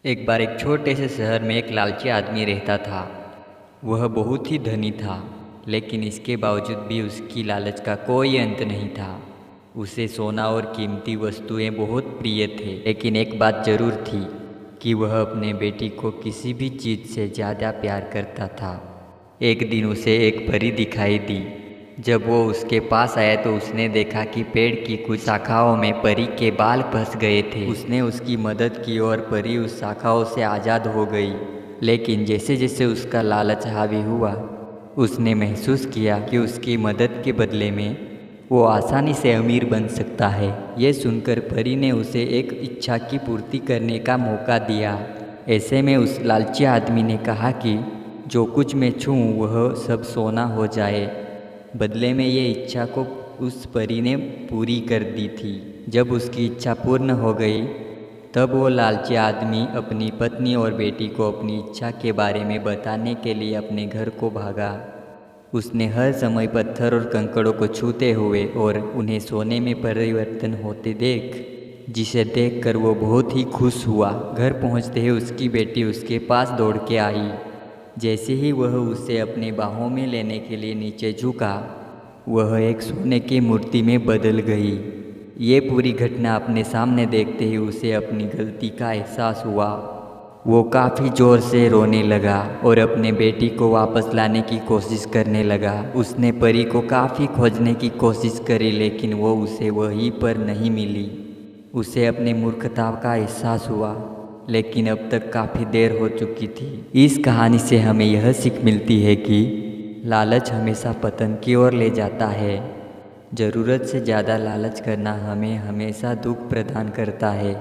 एक बार एक छोटे से शहर में एक लालची आदमी रहता था। वह बहुत ही धनी था, लेकिन इसके बावजूद भी उसकी लालच का कोई अंत नहीं था। उसे सोना और कीमती वस्तुएं बहुत प्रिय थे, लेकिन एक बात जरूर थी कि वह अपने बेटी को किसी भी चीज़ से ज़्यादा प्यार करता था। एक दिन उसे एक परी दिखाई दी। जब वो उसके पास आया तो उसने देखा कि पेड़ की कुछ शाखाओं में परी के बाल फंस गए थे। उसने उसकी मदद की और परी उस शाखाओं से आज़ाद हो गई। लेकिन जैसे जैसे उसका लालच हावी हुआ, उसने महसूस किया कि उसकी मदद के बदले में वो आसानी से अमीर बन सकता है। ये सुनकर परी ने उसे एक इच्छा की पूर्ति करने का मौका दिया। ऐसे में उस लालची आदमी ने कहा कि जो कुछ मैं छूऊं वह सब सोना हो जाए। बदले में ये इच्छा को उस परी ने पूरी कर दी थी। जब उसकी इच्छा पूर्ण हो गई, तब वो लालची आदमी अपनी पत्नी और बेटी को अपनी इच्छा के बारे में बताने के लिए अपने घर को भागा। उसने हर समय पत्थर और कंकड़ों को छूते हुए और उन्हें सोने में परिवर्तन होते जिसे देखकर वो बहुत ही खुश हुआ। घर पहुंचते ही उसकी बेटी उसके पास दौड़ के आई। जैसे ही वह उसे अपने बाहों में लेने के लिए नीचे झुका, वह एक सोने की मूर्ति में बदल गई। ये पूरी घटना अपने सामने देखते ही उसे अपनी गलती का एहसास हुआ। वो काफ़ी ज़ोर से रोने लगा और अपने बेटी को वापस लाने की कोशिश करने लगा। उसने परी को काफ़ी खोजने की कोशिश करी, लेकिन वो उसे वहीं पर नहीं मिली। उसे अपनी मूर्खता का एहसास हुआ, लेकिन अब तक काफ़ी देर हो चुकी थी। इस कहानी से हमें यह सीख मिलती है कि लालच हमेशा पतन की ओर ले जाता है। ज़रूरत से ज़्यादा लालच करना हमें हमेशा दुख प्रदान करता है।